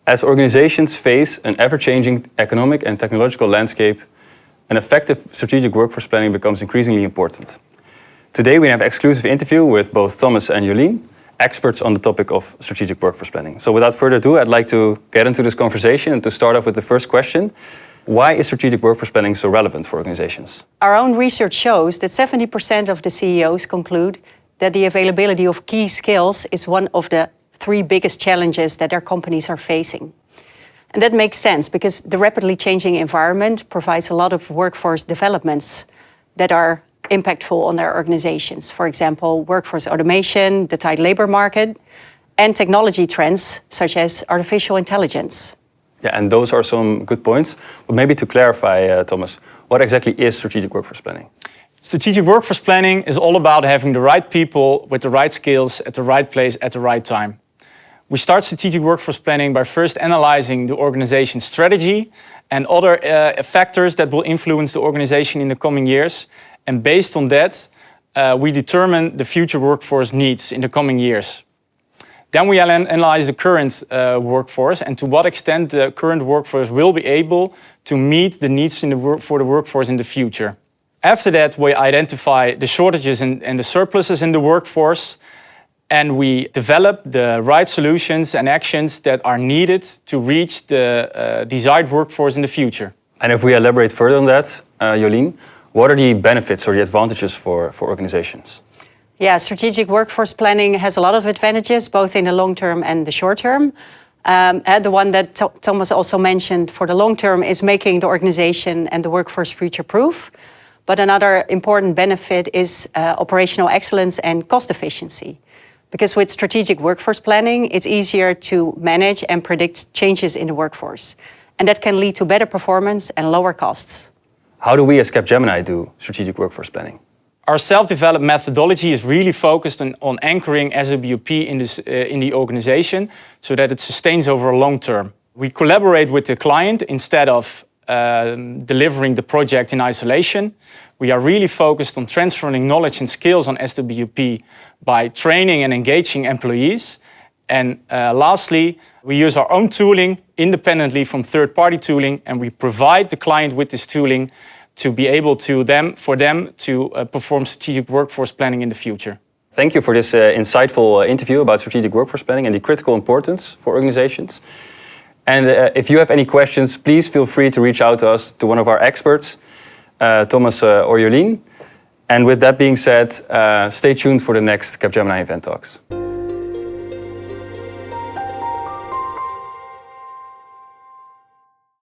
As organizations face an ever-changing economic and technological landscape, an effective strategic workforce planning becomes increasingly important. Today we have an exclusive interview with both Thomas and Jolien, experts on the topic of strategic workforce planning. So without further ado, I'd like to get into this conversation and to start off with the first question. Why is strategic workforce planning so relevant for organizations? Our own research shows that 70% of the CEOs conclude that the availability of key skills is one of the 3 biggest challenges that their companies are facing. And that makes sense because the rapidly changing environment provides a lot of workforce developments that are impactful on their organizations. For example, workforce automation, the tight labor market, and technology trends such as artificial intelligence. Yeah, and those are some good points. But maybe to clarify, Thomas, what exactly is strategic workforce planning? Strategic workforce planning is all about having the right people with the right skills at the right place at the right time. We start strategic workforce planning by first analyzing the organization's strategy and other factors that will influence the organization in the coming years. And based on that, we determine the future workforce needs in the coming years. Then we analyze the current workforce and to what extent the current workforce will be able to meet the needs for the workforce in the future. After that, we identify the shortages and the surpluses in the workforce, and we develop the right solutions and actions that are needed to reach the desired workforce in the future. And if we elaborate further on that, Jolien, what are the benefits or the advantages for organizations? Yeah, strategic workforce planning has a lot of advantages, both in the long term and the short term. And the one that Thomas also mentioned for the long term is making the organization and the workforce future-proof. But another important benefit is operational excellence and cost efficiency. Because with strategic workforce planning, it's easier to manage and predict changes in the workforce. And that can lead to better performance and lower costs. How do we as Capgemini do strategic workforce planning? Our self-developed methodology is really focused on anchoring SWP in the organization so that it sustains over a long term. We collaborate with the client instead of delivering the project in isolation. We are really focused on transferring knowledge and skills on SWP by training and engaging employees. And lastly, we use our own tooling independently from third-party tooling, and we provide the client with this tooling to be able for them to perform strategic workforce planning in the future. Thank you for this insightful interview about strategic workforce planning and the critical importance for organizations. And if you have any questions, please feel free to reach out to us, to one of our experts, Thomas or Jolien. And with that being said, stay tuned for the next Capgemini Invent Talks.